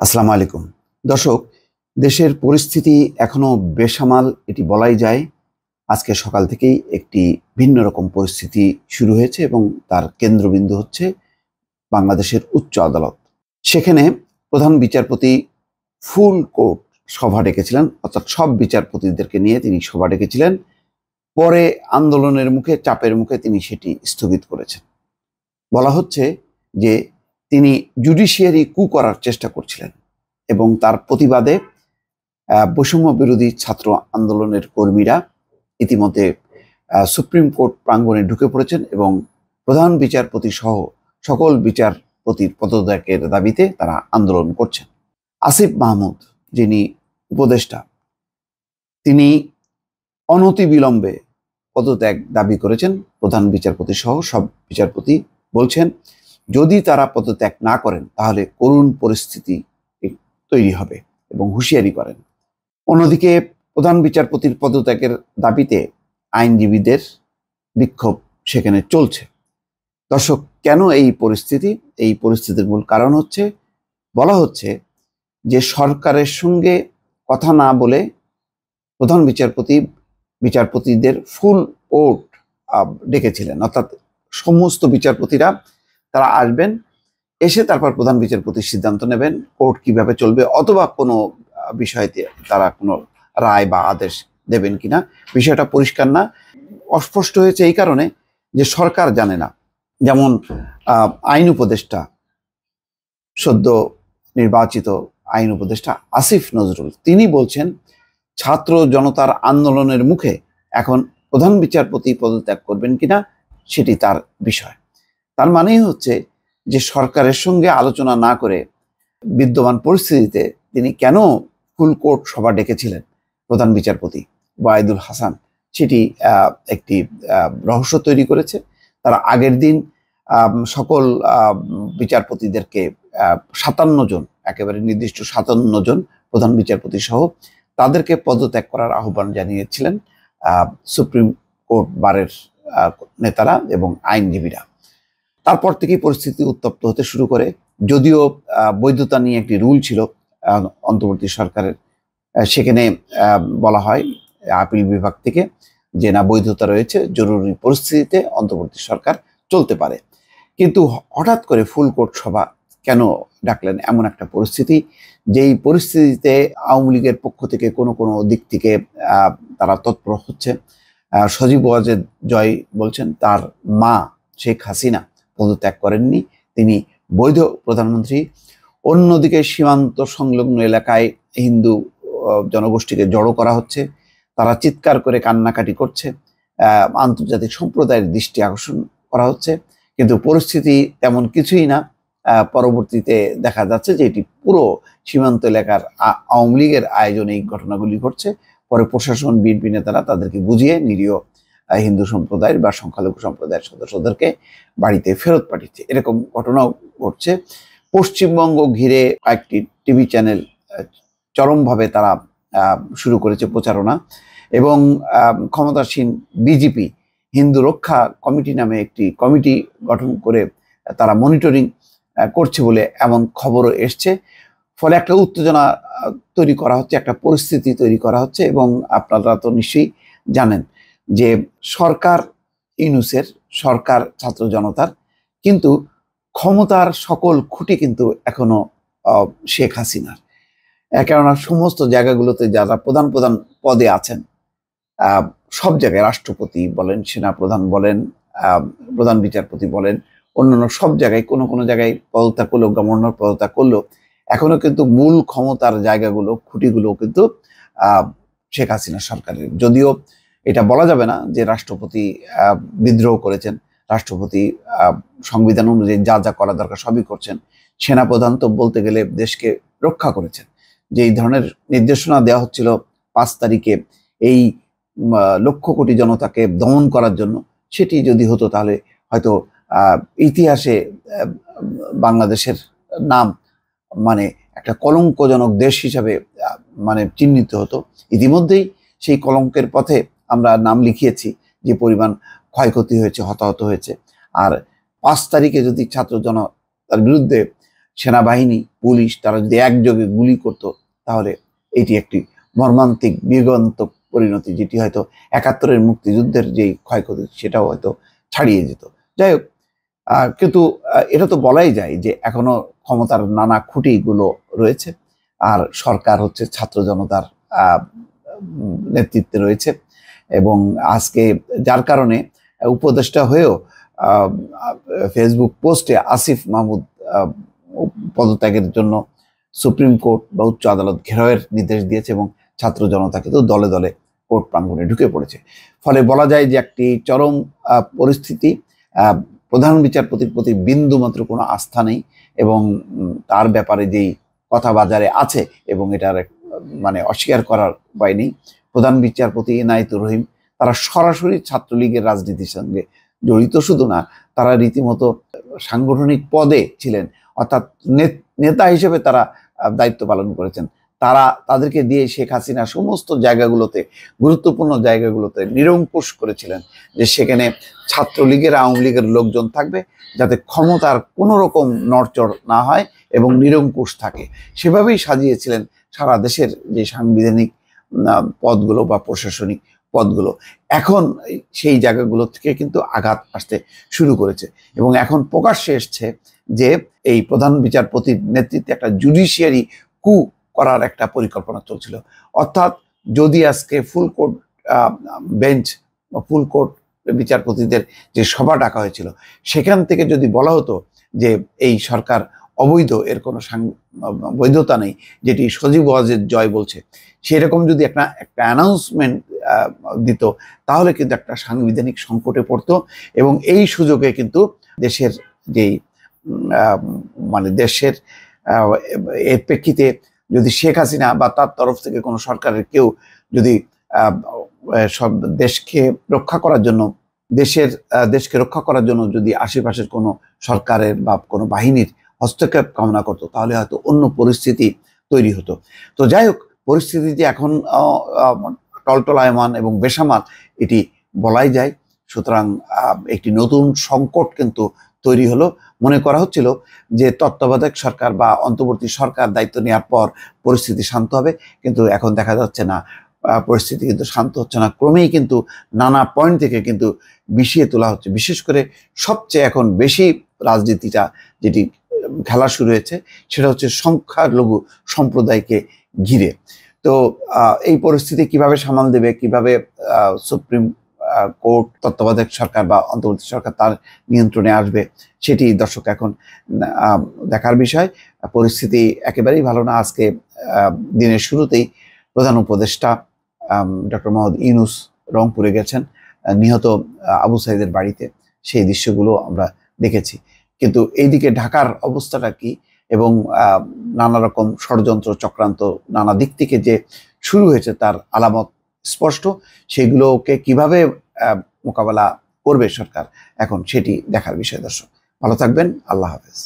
আসসালামু আলাইকুম। দর্শক, দেশের পরিস্থিতি এখনো বেসামাল এটি বলাই যায়। আজকে সকাল থেকেই একটি ভিন্ন রকম পরিস্থিতি শুরু হয়েছে এবং তার কেন্দ্রবিন্দু হচ্ছে বাংলাদেশের উচ্চ আদালত। সেখানে প্রধান বিচারপতি ফুল কোর্ট সভা ডেকেছিলেন, অর্থাৎ সব বিচারপতিদেরকে নিয়ে তিনি সভা ডেকেছিলেন। পরে আন্দোলনের মুখে, চাপের মুখে তিনি সেটি স্থগিত করেছেন। বলা হচ্ছে যে তিনি জুডিশিয়ারি কু করার চেষ্টা করছিলেন এবং তার প্রতিবাদে বৈষম্য বিরোধী ছাত্র আন্দোলনের কর্মীরা ইতিমধ্যে সুপ্রিম কোর্ট প্রাঙ্গণে ঢুকে পড়েছেন এবং প্রধান বিচারপতি সহ সকল বিচারপতির পদত্যাগের দাবিতে তারা আন্দোলন করছেন। আসিফ মাহমুদ, যিনি উপদেষ্টা, তিনি অনতিবিলম্বে পদত্যাগ দাবি করেছেন। প্রধান বিচারপতি সহ সব বিচারপতি বলছেন যদি তারা পদত্যাগ না করেন তাহলে করুণ পরিস্থিতি তৈরি হবে এবং হুঁশিয়ারি করেন। অন্যদিকে প্রধান বিচারপতির পদত্যাগের দাবিতে আইনজীবীদের বিক্ষোভ সেখানে চলছে। দর্শক, কেন এই পরিস্থিতি? এই পরিস্থিতির মূল কারণ হচ্ছে, বলা হচ্ছে যে সরকারের সঙ্গে কথা না বলে প্রধান বিচারপতিদের ফুল কোর্ট ডেকেছিলেন, অর্থাৎ সমস্ত বিচারপতিরা তারা আসবেন, এসে তারপর প্রধান বিচারপতি সিদ্ধান্ত নেবেন কোর্ট কিভাবে চলবে, অথবা কোনো বিষয়তে তারা কোনো রায় বা আদেশ দেবেন কিনা। বিষয়টা পরিষ্কার না, অস্পষ্ট হয়েছে এই কারণে যে সরকার জানে না। যেমন আইন উপদেষ্টা, সদ্য নির্বাচিত আইন উপদেষ্টা আসিফ নজরুল, তিনি বলছেন ছাত্র জনতার আন্দোলনের মুখে এখন প্রধান বিচারপতি পদত্যাগ করবেন কিনা সেটি তার বিষয়। তার মানেই হচ্ছে যে সরকারের সঙ্গে আলোচনা না করে বিদ্যমান পরিস্থিতিতে তিনি কেন ফুল কোর্ট সভা ডেকেছিলেন প্রধান বিচারপতি ওয়াহিদুল হাসান, সেটি একটি রহস্য তৈরি করেছে। তারা আগের দিন সকল বিচারপতিদেরকে 57 জন, একেবারে নির্দিষ্ট 57 জন প্রধান বিচারপতি সহ তাদেরকে পদত্যাগ করার আহ্বান জানিয়েছিলেন সুপ্রিম কোর্ট বারের নেতারা এবং আইনজীবীরা। তারপর থেকেই পরিস্থিতি উত্তপ্ত হতে শুরু করে। যদিও বৈধতা নিয়ে একটি রুল ছিল অন্তর্বর্তী সরকারের, সেখানে বলা হয় আপিল বিভাগ থেকে যে না, বৈধতা রয়েছে, জরুরি পরিস্থিতিতে অন্তর্বর্তী সরকার চলতে পারে। কিন্তু হঠাৎ করে ফুল কোর্ট সভা কেন ডাকলেন? এমন একটা পরিস্থিতি, যেই পরিস্থিতিতে আওয়ামী লীগের পক্ষ থেকে কোনো কোনো দিক থেকে তারা তৎপর হচ্ছে। সজীব ওয়াজেদ জয় বলছেন তার মা শেখ হাসিনা পদত্যাগ করেননি, তিনি বৈধ প্রধানমন্ত্রী। অন্যদিকে সীমান্ত সংলগ্ন এলাকায় হিন্দু জনগোষ্ঠীকে জড়ো করা হচ্ছে, তারা চিৎকার করে কান্নাকাটি করছে, আন্তর্জাতিক সম্প্রদায়ের দৃষ্টি আকর্ষণ করা হচ্ছে, কিন্তু পরিস্থিতি তেমন কিছুই না। পরবর্তীতে দেখা যাচ্ছে যে এটি পুরো সীমান্ত এলাকার আওয়ামী লীগের আয়োজনে এই ঘটনাগুলি ঘটছে। পরে প্রশাসন, বিএনপি নেতারা তাদেরকে বুঝিয়ে নিরীহ হিন্দু সম্প্রদায়ের বা সংখ্যালঘু সম্প্রদায়ের সদস্যদেরকে বাড়িতে ফেরত পাঠিয়েছে। এরকম ঘটনাও ঘটছে। পশ্চিমবঙ্গ ঘিরে কয়েকটি টিভি চ্যানেল চরমভাবে তারা শুরু করেছে প্রচারণা, এবং ক্ষমতাসীন বিজেপি হিন্দু রক্ষা কমিটি নামে একটি কমিটি গঠন করে তারা মনিটরিং করছে বলে এমন খবরও এসছে। ফলে একটা উত্তেজনা তৈরি করা হচ্ছে, একটা পরিস্থিতি তৈরি করা হচ্ছে। এবং আপনারা তো নিশ্চয়ই জানেন যে সরকার ইউনূসের, সরকার ছাত্র জনতার, কিন্তু ক্ষমতার সকল খুঁটি কিন্তু এখনো শেখ হাসিনার। কেননা সমস্ত জায়গাগুলোতে যারা প্রধান প্রধান পদে আছেন, সব জায়গায় রাষ্ট্রপতি বলেন, সেনাপ্রধান বলেন, প্রধান বিচারপতি বলেন, অন্যান্য সব জায়গায় কোনো কোনো জায়গায় পদত্যাগ করলেও, গভর্নর পদত্যাগ করলেও এখনো কিন্তু মূল ক্ষমতার জায়গাগুলো, খুঁটিগুলো কিন্তু শেখ হাসিনা সরকারের। যদিও এটা বলা যাবে না যে রাষ্ট্রপতি বিদ্রোহ করেছেন, রাষ্ট্রপতি সংবিধান অনুযায়ী যা যা করা দরকার সবই করছেন। সেনাপ্রধান তো বলতে গেলে দেশকে রক্ষা করেছেন। যে এই ধরনের নির্দেশনা দেওয়া হচ্ছিল 5 তারিখে এই লক্ষ কোটি জনতাকে দমন করার জন্য, সেটি যদি হতো তাহলে হয়তো ইতিহাসে বাংলাদেশের নাম মানে একটা কলঙ্কজনক দেশ হিসাবে মানে চিহ্নিত হতো। ইতিমধ্যেই সেই কলঙ্কের পথে আমরা নাম লিখিয়েছি, যে পরিমাণ ক্ষয়ক্ষতি হয়েছে, হতাহত হয়েছে। আর 5 তারিখে যদি ছাত্র জনতার বিরুদ্ধে সেনাবাহিনী, পুলিশ তারা যদি একযোগে গুলি করতো, তাহলে এটি একটি মর্মান্তিক বিগন্তক পরিণতি, যেটি হয়তো ৭১-এর মুক্তিযুদ্ধের যেই ক্ষয়ক্ষতি সেটাও হয়তো ছাড়িয়ে যেত। যাই হোক, কিন্তু এটা তো বলাই যায় যে এখনো ক্ষমতার নানা খুঁটিগুলো রয়েছে, আর সরকার হচ্ছে ছাত্র জনতার নেতৃত্বে রয়েছে। এবং আজকে যার কারণে উপদেষ্টা হয়েও ফেসবুক পোস্টে আসিফ মাহমুদ পদত্যাগের জন্য সুপ্রিম কোর্ট বা উচ্চ আদালত ঘেরাওয়ের নির্দেশ দিয়েছে, এবং ছাত্র জনতাকে তো দলে দলে কোর্ট প্রাঙ্গণে ঢুকে পড়েছে। ফলে বলা যায় যে একটি চরম পরিস্থিতি। প্রধান বিচারপতির প্রতি বিন্দু মাত্র কোনো আস্থা নেই, এবং তার ব্যাপারে যেই কথা বাজারে আছে, এবং এটার মানে অস্বীকার করার উপায় নেই। প্রধান বিচারপতি এনায়েতুর রহিম তারা সরাসরি ছাত্রলীগের রাজনীতির সঙ্গে জড়িত, শুধু না, তারা রীতিমতো সাংগঠনিক পদে ছিলেন, অর্থাৎ নেতা হিসেবে তারা দায়িত্ব পালন করেছেন। তাদেরকে দিয়ে শেখ হাসিনা সমস্ত জায়গাগুলোতে, গুরুত্বপূর্ণ জায়গাগুলোতে নিরঙ্কুশ করেছিলেন, যে সেখানে ছাত্রলীগের, আওয়ামী লীগের লোকজন থাকবে, যাতে ক্ষমতার কোনো রকম নড়চড় না হয় এবং নিরঙ্কুশ থাকে। সেভাবেই সাজিয়েছিলেন সারা দেশের যে সাংবিধানিক পদগুলো বা প্রশাসনিক পদগুলো। এখন সেই জায়গাগুলো থেকে কিন্তু আঘাত আসতে শুরু করেছে, এবং এখন প্রকাশ্যে এসছে যে এই প্রধান বিচারপতির নেতৃত্বে একটা জুডিশিয়ারি কু করার একটা পরিকল্পনা চলছিল। অর্থাৎ যদি আজকে ফুল কোর্ট বেঞ্চ বা ফুল কোর্ট বিচারপতিদের যে সভা ডাকা হয়েছিল, সেখান থেকে যদি বলা হতো যে এই সরকার অবৈধ, এর কোনো বৈধতা নেই, যেটি সজীব ওয়াজেদ জয় বলছে, সেরকম যদি একটা অ্যানাউন্সমেন্ট দিত, তাহলে কিন্তু একটা সাংবিধানিক সংকটে পড়তো, এবং এই সুযোগে কিন্তু দেশের যেই মানে দেশের এর প্রেক্ষিতে যদি শেখ হাসিনা বা তার তরফ থেকে কোনো সরকারের কেউ যদি সব দেশকে রক্ষা করার জন্য, দেশকে রক্ষা করার জন্য যদি আশেপাশের কোনো সরকারের বা কোনো বাহিনীর হস্তক্ষেপ কামনা করতো, তাহলে হয়তো অন্য পরিস্থিতি তৈরি হতো। তো যাই হোক, পরিস্থিতি যে এখন টলটলায়মান এবং বেসামাল, এটি বলাই যায়। সুতরাং একটি নতুন সংকট কিন্তু তৈরি হলো। মনে করা হচ্ছিল যে তত্ত্বাবধায়ক সরকার বা অন্তর্বর্তী সরকার দায়িত্ব নেওয়ার পর পরিস্থিতি শান্ত হবে, কিন্তু এখন দেখা যাচ্ছে না, পরিস্থিতি কিন্তু শান্ত হচ্ছে না। ক্রমেই কিন্তু নানা পয়েন্ট থেকে কিন্তু বিষিয়ে তোলা হচ্ছে। বিশেষ করে সবচেয়ে এখন বেশি রাজনীতিটা যেটি খেলা শুরু হয়েছে, সেটা হচ্ছে সংখ্যালঘু সম্প্রদায়কে ঘিরে। তো এই পরিস্থিতি কিভাবে সামাল দেবে, কিভাবে সুপ্রিম কোর্ট, তত্ত্বাবধায়ক সরকার বা অন্তর্বর্তী সরকার তার নিয়ন্ত্রণে আসবে, সেটি দর্শক এখন দেখার বিষয়। পরিস্থিতি একেবারেই ভালো না। আজকে দিনের শুরুতেই প্রধান উপদেষ্টা ডক্টর মোহাম্মদ ইউনূস রংপুরে গেছেন নিহত আবু সাঈদের বাড়িতে, সেই দৃশ্যগুলো আমরা দেখেছি। কিন্তু এইদিকে ঢাকার অবস্থাটা কি, এবং নানা রকম ষড়যন্ত্র চক্রান্ত নানা দিক থেকে যে শুরু হয়েছে, তার আলামত স্পষ্ট। সেগুলোকে কিভাবে মোকাবেলা করবে সরকার, এখন সেটি দেখার বিষয়। দর্শক ভালো থাকবেন, আল্লাহ হাফেজ।